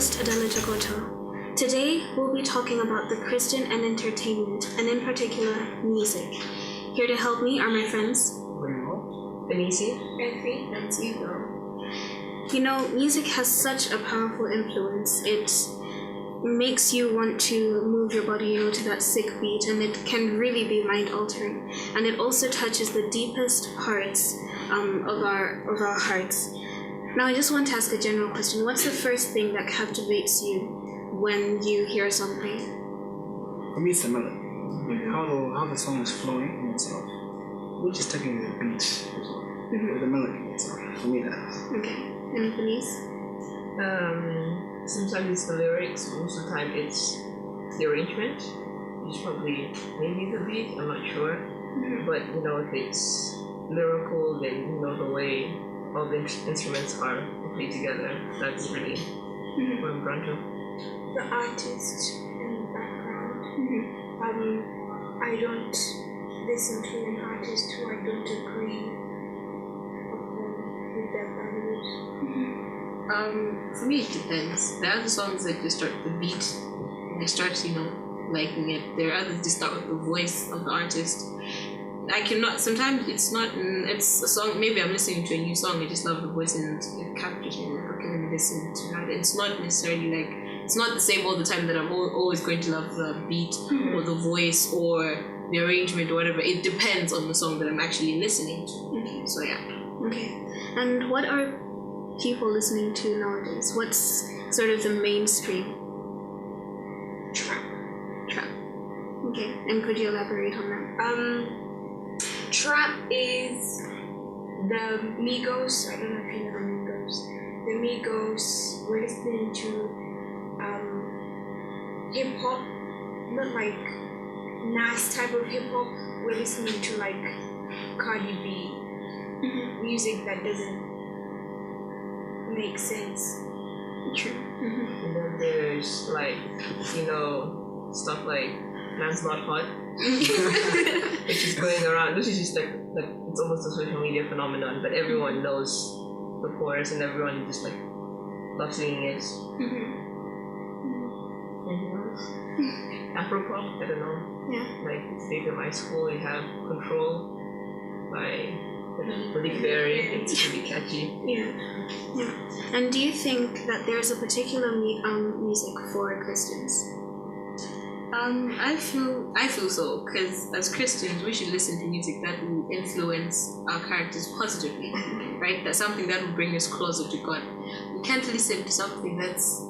host, Adela Jagoto. Today, we'll be talking about the Christian and entertainment, and in particular, music. Here to help me are my friends, Benici, Effie, and Zico. You know, music has such a powerful influence. It makes you want to move your body, to that sick beat, and it can really be mind-altering. And it also touches the deepest parts of our hearts. Now, I just want to ask a general question. What's the first thing that captivates you when you hear something? For me, it's the melody. How the song is flowing in itself. We're just taking the beat as well. Or the melody itself. For me, that is. Okay. And Denise? Sometimes it's the lyrics, most of the time it's the arrangement. It's probably maybe the beat, I'm not sure. But if it's lyrical, then the way all the instruments are played together, that's really what I'm drawn to. the artist and the background. I don't listen to an artist who I don't agree with their values. For me, it depends. There are the songs that just start with the beat, and they start, liking it. There are others that start with the voice of the artist. I cannot. Sometimes it's not. It's a song. Maybe I'm listening to a new song. I just love the voice and it captures me. Like, okay, let me listen to that. It's not necessarily like. It's not the same all the time that I'm always going to love the beat or the voice or the arrangement or whatever. It depends on the song that I'm actually listening to. Okay. So yeah. Okay. And what are people listening to nowadays? What's sort of the mainstream? Trap. Okay. And could you elaborate on that? Trap is the Migos. I don't know if you know the Migos. The Migos, we're listening to hip hop, not like nice type of hip hop. We're listening to like Cardi B music that doesn't make sense. True. And then there's like, stuff like Man's Not Hot. Which is going around. This is just like it's almost a social media phenomenon, but everyone knows the chorus and everyone just like loves singing it. Anything else? Afropop, I don't know. Yeah. Like it's big in my school. You have Control by Malik Berry. It's really catchy. Yeah. And do you think that there's a particular music for Christians? I feel so, because as Christians we should listen to music that will influence our characters positively, right? That's something that will bring us closer to God. We can't listen to something that's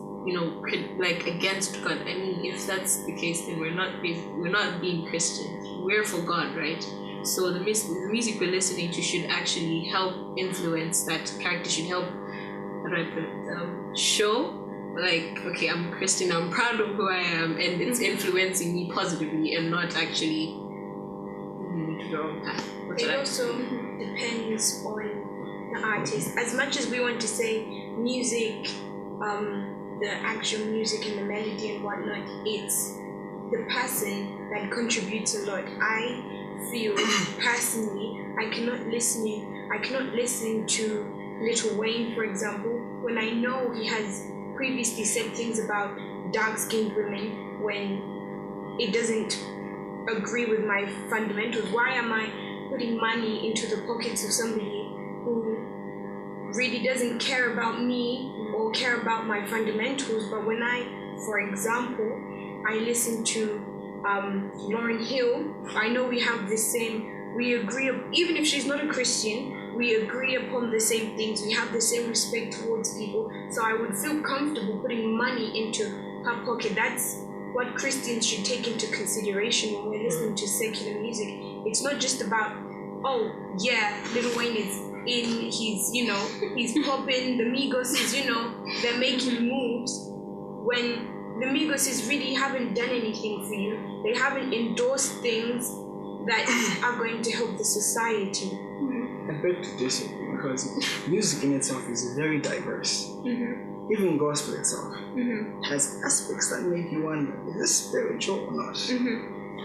like against God. I mean, if that's the case, then we're not being Christians. We're for God, right? So the music we're listening to should actually help influence that character. Should help, how do I put it? Show. Like, okay, I'm a Christian, I'm proud of who I am, and it's influencing me positively and not actually to the wrong path. It also depends on the artist. As much as we want to say music, the actual music and the melody and whatnot, it's the person that contributes a lot. I feel personally, I cannot listen to Lil Wayne, for example, when I know he has previously said things about dark-skinned women when it doesn't agree with my fundamentals. Why am I putting money into the pockets of somebody who really doesn't care about me or care about my fundamentals? But when for example, I listen to Lauryn Hill, I know we agree, even if she's not a Christian, we agree upon the same things, we have the same respect towards people, so I would feel comfortable putting money into her pocket. That's what Christians should take into consideration when we're listening to secular music. It's not just about, oh yeah, Lil Wayne is in, he's popping, the Migos is, they're making moves, when the Migos really haven't done anything for you. They haven't endorsed things that are going to help the society. I beg to disagree, because music in itself is very diverse. Even gospel itself has aspects that make you wonder, is this spiritual or not?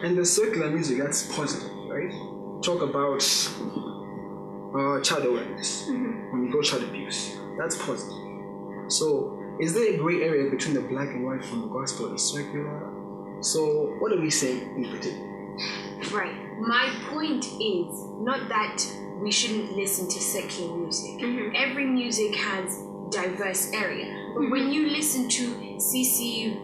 And the secular music, that's positive, right? Talk about child awareness, when you go child abuse, that's positive. So is there a gray area between the black and white from the gospel to secular? So what are we saying in particular? Right. My point is not that we shouldn't listen to secular music. Every music has diverse area. But when you listen to CC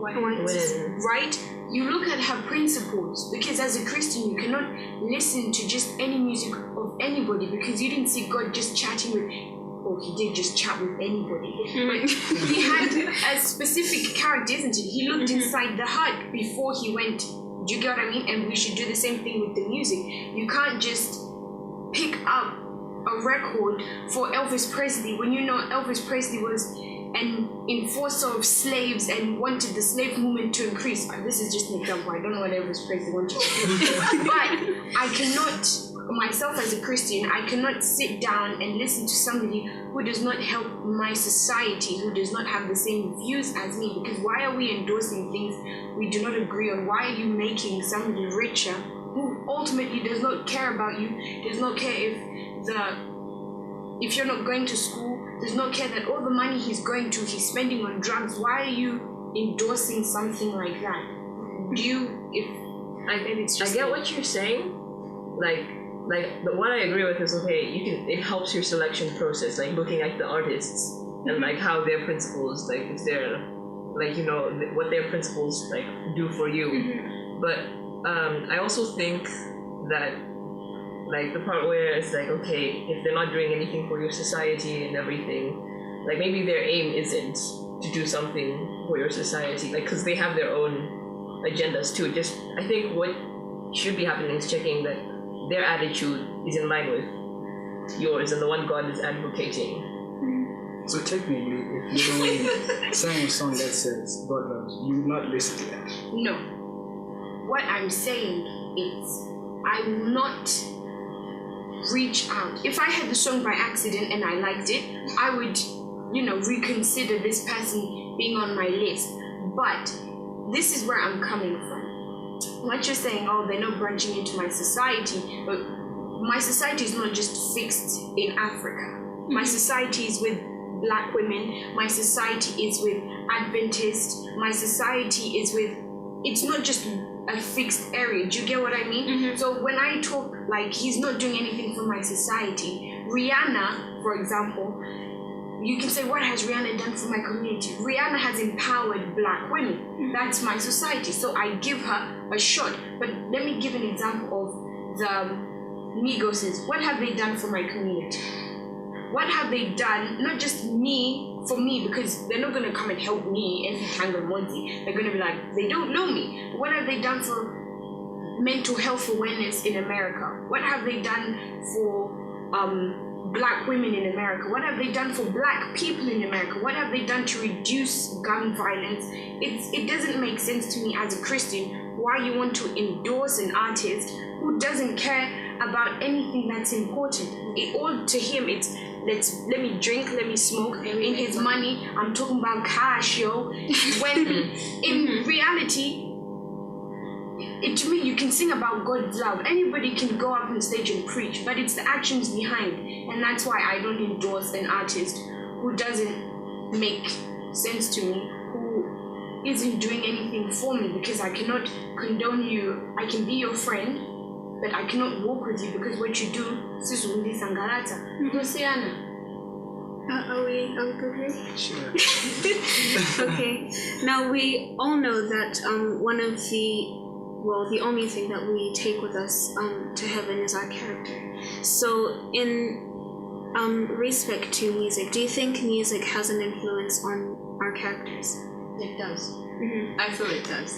right, you look at her principles, because as a Christian you cannot listen to just any music of anybody, because you didn't see God just chatting with, or he did just chat with anybody, but he had a specific character, isn't it? He looked inside the heart before he went. Do you get what I mean? And we should do the same thing with the music. You can't just pick up a record for Elvis Presley when you know Elvis Presley was an enforcer of slaves and wanted the slave movement to increase. This is just an example. I don't know what Elvis Presley wanted to do. But I cannot, myself as a Christian, I cannot sit down and listen to somebody who does not help my society, who does not have the same views as me. Because why are we endorsing things we do not agree on? Why are you making somebody richer who ultimately does not care about you, does not care if you're not going to school, does not care that all the money he's spending on drugs? Why are you endorsing something like that? I get what you're saying. But what I agree with is, okay, it helps your selection process, like looking at the artists and like how their principles, like if they're like, you know, what their principles like do for you. But I also think that like the part where it's like, okay, if they're not doing anything for your society and everything, like maybe their aim isn't to do something for your society, like because they have their own agendas too. Just I think what should be happening is checking that their attitude is in line with yours and the one God is advocating. So technically, if you don't sing a song that says God loves you, you would not listen to that. No. What I'm saying is, I will not reach out. If I heard the song by accident and I liked it, I would, reconsider this person being on my list. But this is where I'm coming from. What you're saying, oh, they're not branching into my society, but my society is not just fixed in Africa. My society is with Black women, my society is with Adventists, my society is with, it's not just a fixed area. Do you get what I mean? So when I talk like he's not doing anything for my society, Rihanna, for example, you can say, what has Rihanna done for my community? Rihanna has empowered Black women. That's my society, so I give her a shot. But let me give an example of the Migoses. What have they done for my community? What have they done, not just for me, because they're not going to come and help me every time I'm Monty. They're going to be like, they don't know me. What have they done for mental health awareness in America? What have they done for Black women in America? What have they done for Black people in America? What have they done to reduce gun violence? It doesn't make sense to me as a Christian why you want to endorse an artist who doesn't care about anything that's important. All to him, it's let me drink, let me smoke. In his money, I'm talking about cash, yo. When in reality, to me, you can sing about God's love. Anybody can go up on stage and preach, but it's the actions behind. And that's why I don't endorse an artist who doesn't make sense to me, who isn't doing anything for me, because I cannot condone you. I can be your friend, but I cannot walk with you because what you do, Sisundi Sangarata. Are we good here? Sure. Okay. Now we all know that one of the only thing that we take with us to heaven is our character. So in respect to music, do you think music has an influence on our characters? It does. I feel it does.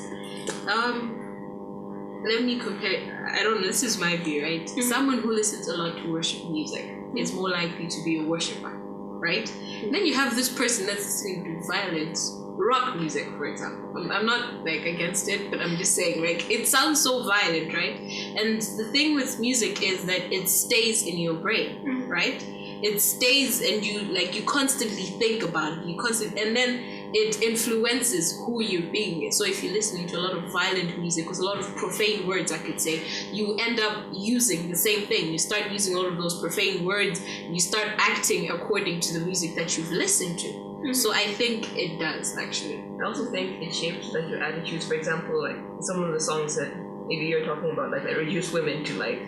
Let me compare. I don't know, this is my view, right? Someone who listens a lot to worship music is more likely to be a worshiper, right? And then you have this person that's listening to violent rock music, for example. I'm not like against it, but I'm just saying, like, it sounds so violent, right? And the thing with music is that it stays in your brain, right? It stays, and you constantly think about it. And then it influences who you're being. So if you're listening to a lot of violent music with a lot of profane words, I could say, you end up using the same thing. You start using all of those profane words, and you start acting according to the music that you've listened to. So I think it does actually. I also think it shapes like your attitudes. For example, like some of the songs that maybe you're talking about, like that reduce women to like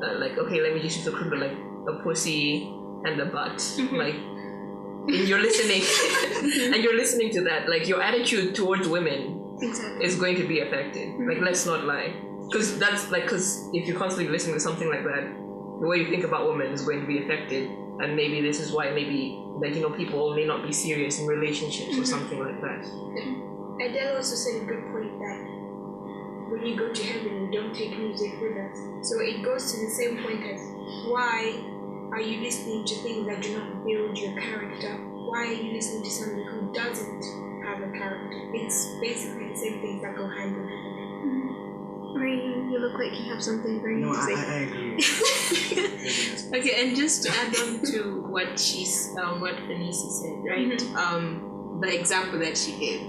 okay, let me just use the crude, like a pussy and a butt, like. And you're listening, and you're listening to that, like your attitude towards women is going to be affected. Like, let's not lie, because if you're constantly listening to something like that, the way you think about women is going to be affected, and maybe this is why people may not be serious in relationships or something like that. Adele also said a good point that when you go to heaven, you don't take music with us. So it goes to the same point as why are you listening to things that do not build your character? Why are you listening to somebody who doesn't have a character? It's basically the same things that go hand in hand. Ray, you look like you have something very No, to say. I agree. Okay, and just to add on to what Fenisi said, right? The example that she gave,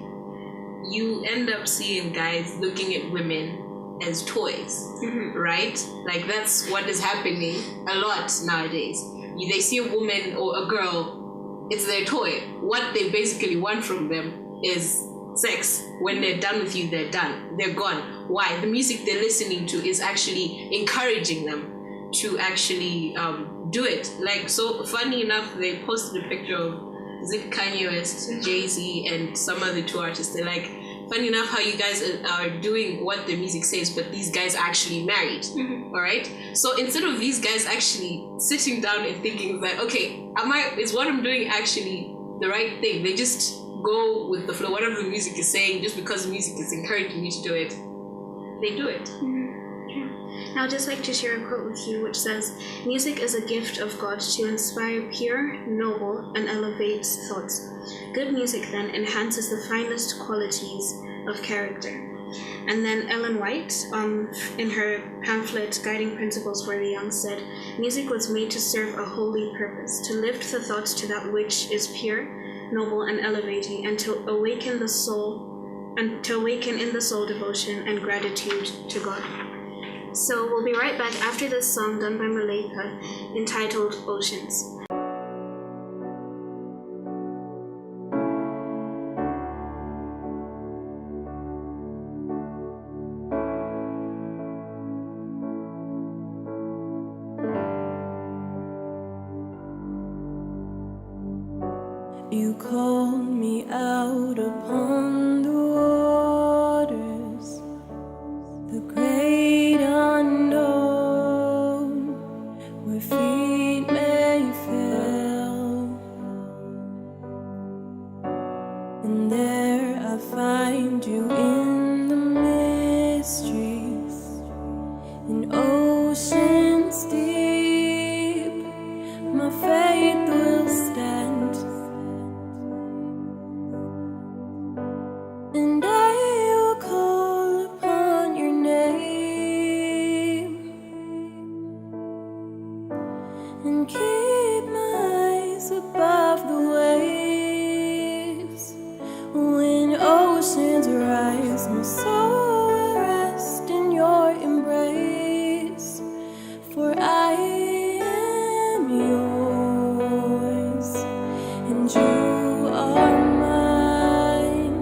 you end up seeing guys looking at women as toys, right? Like that's what is happening a lot nowadays. They see a woman or a girl, it's their toy. What they basically want from them is sex. When they're done with you, they're done. They're gone. Why? The music they're listening to is actually encouraging them to actually do it. Like, so funny enough, they posted a picture of Kanye West, Jay-Z, and some other two artists. They're like, funny enough how you guys are doing what the music says, but these guys are actually married. All right, so instead of these guys actually sitting down and thinking that, okay, is what I'm doing actually the right thing, they just go with the flow, whatever the music is saying, just because the music is encouraging you to do it, they do it. Now I'd just like to share a quote with you which says, "Music is a gift of God to inspire pure, noble, and elevate thoughts. Good music then enhances the finest qualities of character." And then Ellen White, in her pamphlet Guiding Principles for the Young, said, "Music was made to serve a holy purpose, to lift the thoughts to that which is pure, noble, and elevating, and to awaken in the soul devotion and gratitude to God." So we'll be right back after this song done by Malika entitled Oceans. You called me out upon the waters, the great unknown, where feet may fail. And there I find you in the mysteries, in oceans deep. My faith will stand. And I will call upon your name and keep my eyes above the waves. When oceans rise, my soul will rest in your embrace. For I am yours, and you are mine.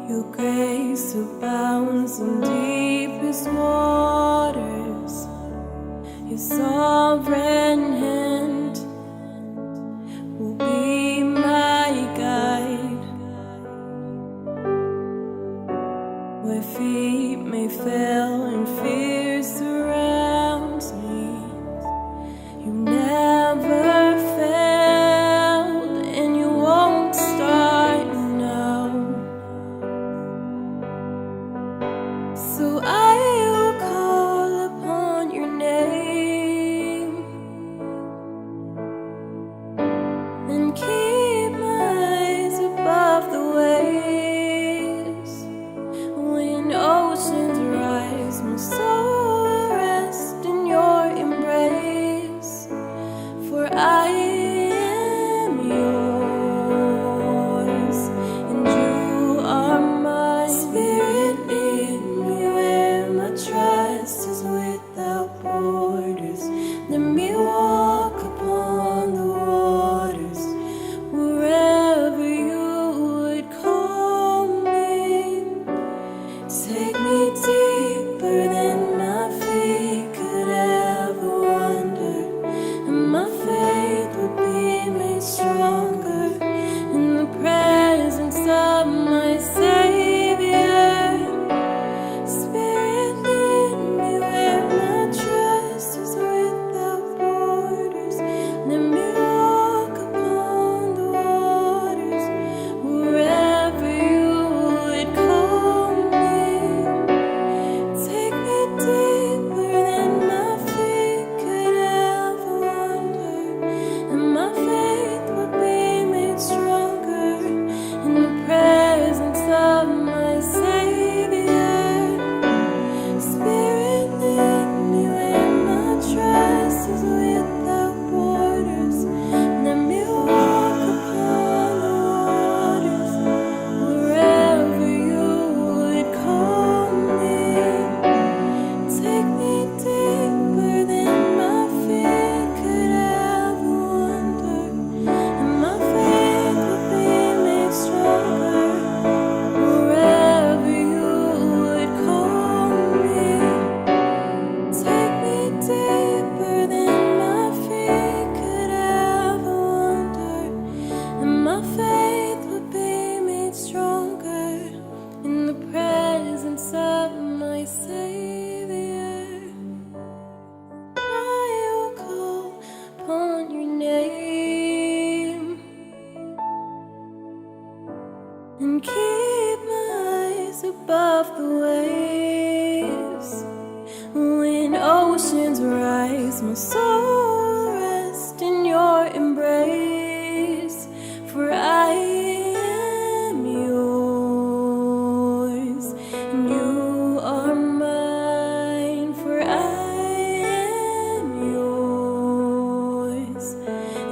Your grace abounds in deepest waters. Your sovereign hand will be my guide. Where feet may fail and fear surrounds me, you never failed, and you won't start now. So I will call upon your name and keep my eyes above the waves. When oceans rise, my soul rests in your embrace. For I am yours, and you are mine. For I am yours,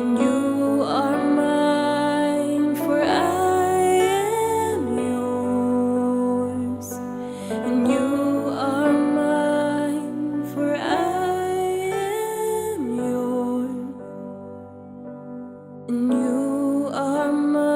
and you are mine. For I am yours, and you are mine. For I am yours, and you are mine.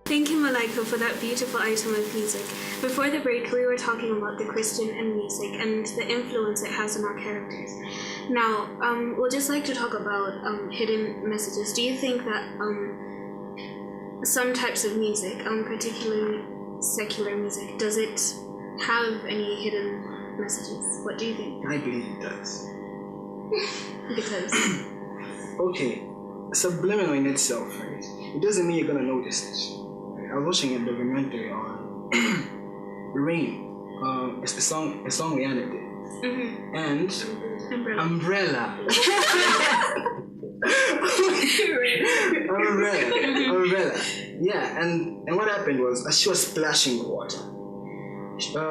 Thank you, Malika, for that beautiful item of music. Before the break, we were talking about the Christian and music and the influence it has on our characters. Now, we'd just like to talk about hidden messages. Do you think that some types of music, particularly secular music, does it have any hidden messages? What do you think? I believe it does. Because Okay, subliminal in itself, right? It doesn't mean you're gonna notice it. I was watching a documentary on Rain. It's the song Rihanna did. And Umbrella. Umbrella. Yeah, and what happened was, as she was splashing the water,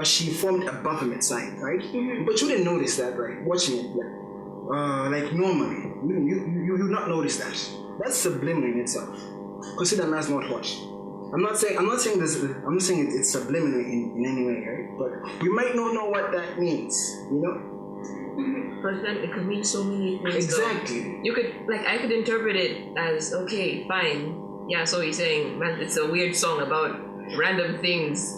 she formed a Baphomet sign, right? But you didn't notice that, right? Watching it, like normally, you not notice that. That's subliminal in itself. Consider that's not what. I'm not saying this. I'm saying it's subliminal in any way, right? But you might not know what that means, you know. But then it could mean so many things. Exactly. So you could, I could interpret it as, okay, fine. Yeah, so he's saying, man, it's a weird song about random things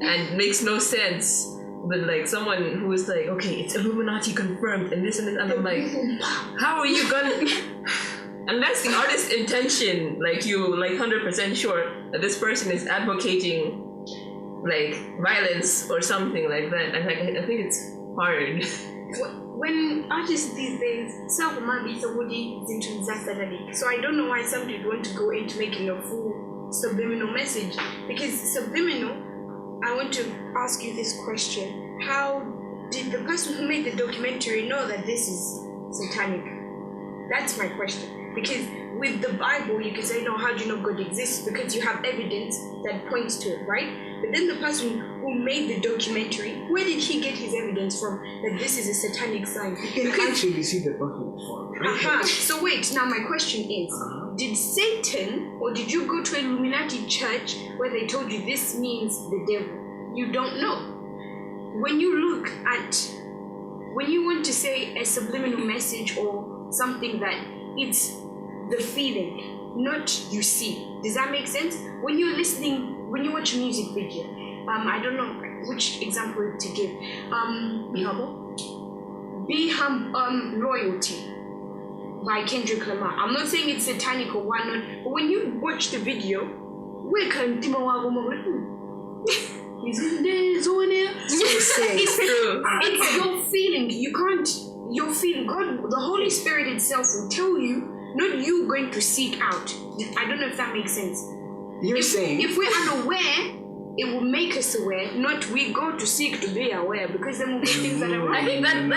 and makes no sense. But like someone who is like, okay, it's Illuminati confirmed and this, and I'm like, how are you gonna? Unless the artist's intention, like you, like 100% sure that this person is advocating like violence or something like that, and like I think it's hard. When artists these days, some might be somebody into satanic. So I don't know why some people want to go into making a full subliminal message. Because subliminal, I want to ask you this question. How did the person who made the documentary know that this is satanic? That's my question. Because with the Bible, you can say, no, how do you know God exists? Because you have evidence that points to it, right? But then the person who made the documentary, where did he get his evidence from that this is a satanic sign? You can actually see the document form, right? So wait, now my question is, did Satan, or did you go to an Illuminati church where they told you this means the devil? You don't know. When you want to say a subliminal message or something that it's the feeling, not you see. Does that make sense? When you're listening, when you watch a music video, I don't know which example to give. Be humble. Loyalty by Kendrick Lamar. I'm not saying it's satanic or whatnot, but when you watch the video, we can is it there? So it's true. It's your feeling. You can't. Your feeling. God, the Holy Spirit itself will tell you, not you going to seek out. I don't know if that makes sense. You're saying if we're unaware, it will make us aware, not we go to seek to be aware, because then we'll get things that are wrong. I think that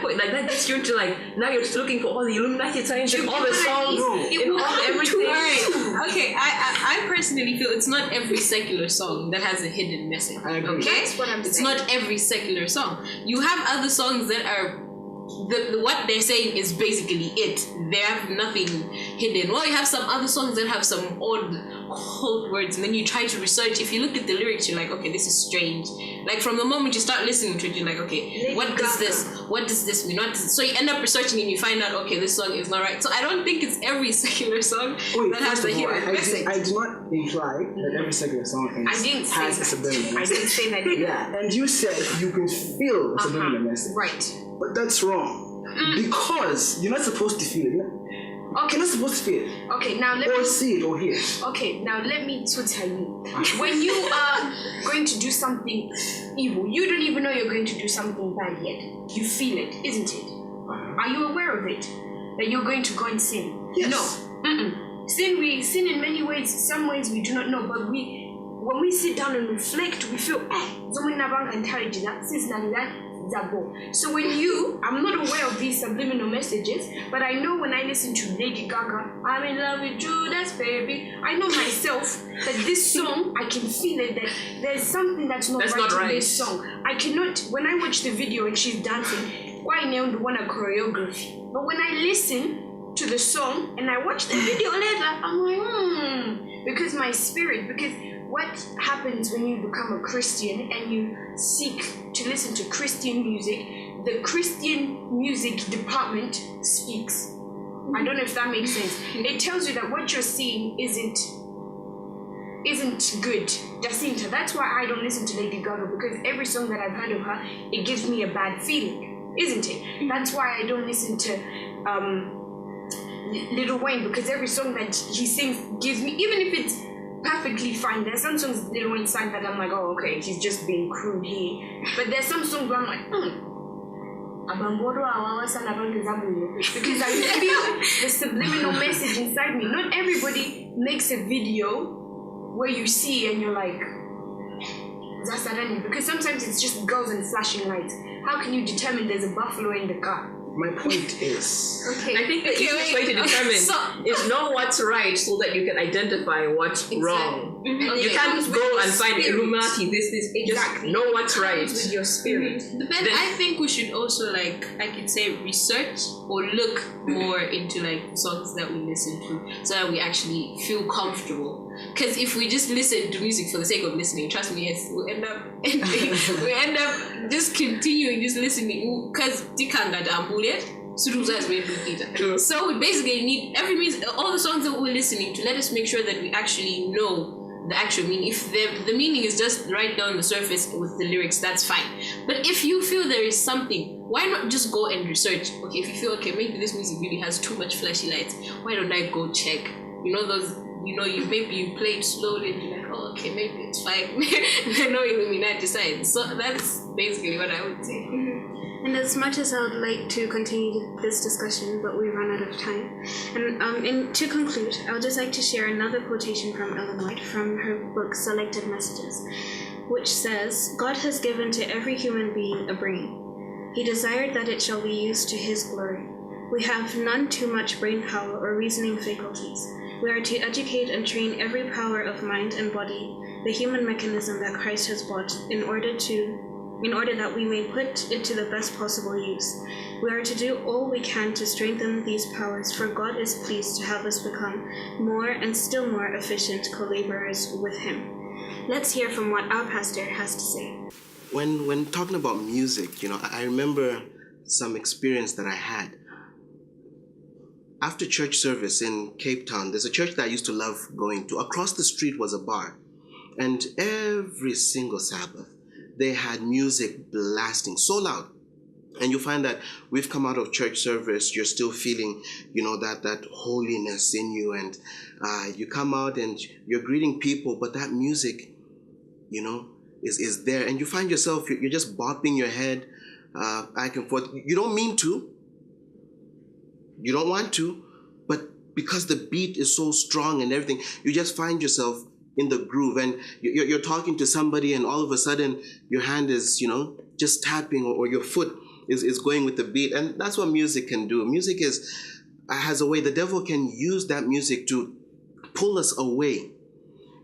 point, like that gets you into like, now you're just looking for all the Illuminati signs in all the songs, in all everything. Alright, okay, I personally feel it's not every secular song that has a hidden message. I agree. Okay? That's what I'm saying. It's not every secular song. You have other songs that are what they're saying is basically it. They have nothing hidden. Well, you have some other songs that have some odd code words, and then you try to research. If you look at the lyrics, you're like, okay, this is strange. Like from the moment you start listening to it, you're like, okay, what does this mean? So you end up researching and you find out, okay, this song is not right. So I don't think it's every secular song that has a hidden message. I do not imply that every secular song has a subliminal message. I didn't say that. Yeah, and you said you can feel a subliminal message. Right. But that's wrong. Because you're not supposed to feel it. Okay. You're not supposed to feel it. Okay, now let Or me see it or hear it. Okay, now let me tell you. When you are going to do something evil, you don't even know you're going to do something bad yet. You feel it, isn't it? Are you aware of it? That you're going to go and sin? Yes. No. Mm-mm. Sin in many ways. Some ways we do not know, but when we sit down and reflect, we feel, so when I'm not aware of these subliminal messages, but I know when I listen to Lady Gaga, I'm in love with Judas, baby. I know myself that this song, I can feel it, that there's something that's not right in this song. I cannot, when I watch the video and she's dancing, why I don't want a choreography? But when I listen to the song and I watch the video later, I'm like, because my spirit, because what happens when you become a Christian and you seek to listen to Christian music, the Christian music department speaks. I don't know if that makes sense. It tells you that what you're seeing isn't good. Jacinta, that's why I don't listen to Lady Gaga, because every song that I've heard of her, it gives me a bad feeling, isn't it? That's why I don't listen to Lil Wayne, because every song that he sings gives me, even if it's perfectly fine. There's some songs Lil Wayne sang that I'm like, oh, okay, he's just being crude here. But there's some songs where I'm like, because I feel the subliminal message inside me. Not everybody makes a video where you see and you're like, that's not, because sometimes it's just girls and flashing lights. How can you determine there's a buffalo in the car? My point is... Okay. I think the easiest way to determine is know what's right so that you can identify what's wrong. Mm-hmm. You can't go and find Illuminati, this. Exactly. Just know what's right. With your spirit. Mm-hmm. But then I think we should also, like, I could say, research or look more into, like, songs that we listen to so that we actually feel comfortable. Because if we just listen to music for the sake of listening, trust me, yes, we end up just continuing just listening. Because so we basically need all the songs that we're listening to. Let us make sure that we actually know the actual meaning. If the meaning is just right down the surface with the lyrics, that's fine. But if you feel there is something, why not just go and research? Okay, if you feel, okay, maybe this music really has too much flashy lights, why don't I go check? Maybe you play it slowly and you're like, oh, okay, maybe it's fine. No Illuminati signs. So that's basically what I would say. Mm-hmm. And as much as I would like to continue this discussion, but we run out of time. And to conclude, I would just like to share another quotation from Ellen White from her book Selected Messages, which says, God has given to every human being a brain. He desired that it shall be used to his glory. We have none too much brain power or reasoning faculties. We are to educate and train every power of mind and body, the human mechanism that Christ has bought, in order that we may put it to the best possible use. We are to do all we can to strengthen these powers, for God is pleased to have us become more and still more efficient collaborers with him. Let's hear from what our pastor has to say. When talking about music, I remember some experience that I had. After church service in Cape Town, there's a church that I used to love going to. Across the street was a bar. And every single Sabbath, they had music blasting so loud. And you find that we've come out of church service, you're still feeling, that holiness in you. And you come out and you're greeting people, but that music, is there. And you find yourself, you're just bopping your head back and forth. You don't mean to. You don't want to, but because the beat is so strong and everything, you just find yourself in the groove, and you're talking to somebody, and all of a sudden your hand is, just tapping, or your foot is going with the beat. And that's what music can do. Music has a way, the devil can use that music to pull us away.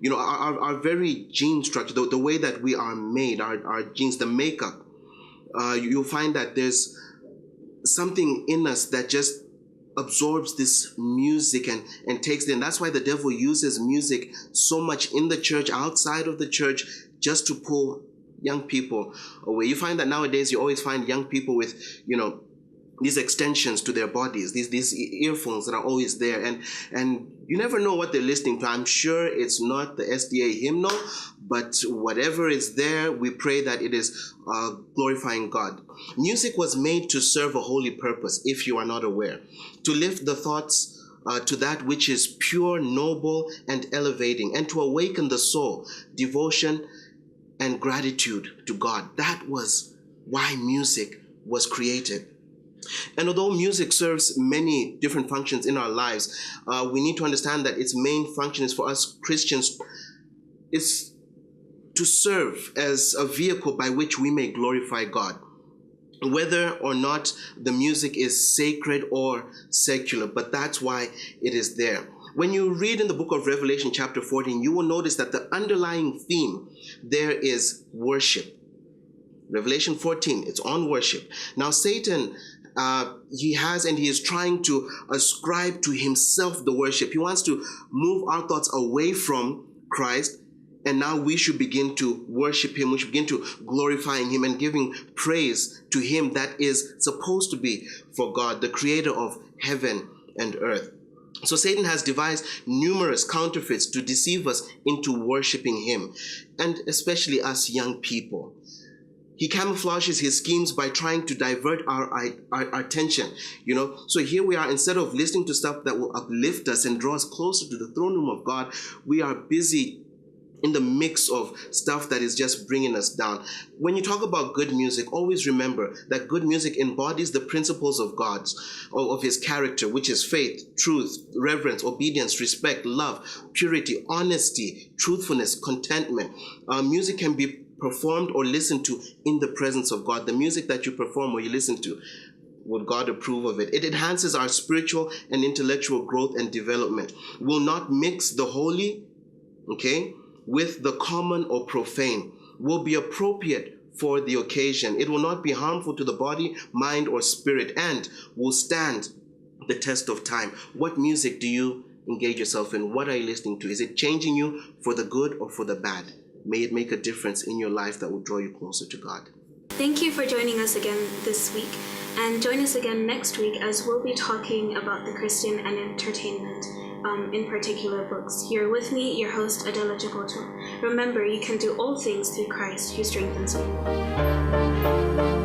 Our very gene structure, the way that we are made, our genes, the makeup, you'll find that there's something in us that just absorbs this music and takes it. And that's why the devil uses music so much in the church, outside of the church, just to pull young people away. You find that nowadays you always find young people with, these extensions to their bodies, these earphones that are always there. And you never know what they're listening to. I'm sure it's not the SDA hymnal, but whatever is there, we pray that it is glorifying God. Music was made to serve a holy purpose, if you are not aware. To lift the thoughts to that which is pure, noble, and elevating, and to awaken the soul, devotion, and gratitude to God. That was why music was created. And although music serves many different functions in our lives, we need to understand that its main function is for us Christians is to serve as a vehicle by which we may glorify God, whether or not the music is sacred or secular, but that's why it is there. When you read in the book of Revelation chapter 14, you will notice that the underlying theme there is worship. Revelation 14, it's on worship. Now Satan, he is trying to ascribe to himself the worship. He wants to move our thoughts away from Christ, and now we should begin to worship him. We should begin to glorifying him and giving praise to him that is supposed to be for God, the creator of heaven and earth. So Satan has devised numerous counterfeits to deceive us into worshiping him, and especially us young people. He camouflages his schemes by trying to divert our attention, So here we are, instead of listening to stuff that will uplift us and draw us closer to the throne room of God, we are busy in the mix of stuff that is just bringing us down. When you talk about good music, always remember that good music embodies the principles of of his character, which is faith, truth, reverence, obedience, respect, love, purity, honesty, truthfulness, contentment. Music can be performed or listened to in the presence of God. The music that you perform or you listen to, would God approve of it? It enhances our spiritual and intellectual growth and development. Will not mix the holy, with the common or profane. Will be appropriate for the occasion. It will not be harmful to the body, mind, or spirit, and will stand the test of time. What music do you engage yourself in? What are you listening to? Is it changing you for the good or for the bad? May it make a difference in your life that will draw you closer to God. Thank you for joining us again this week, and join us again next week as we'll be talking about the Christian and entertainment, in particular books. You're with me, your host, Adela Jagoto. Remember, you can do all things through Christ who strengthens you.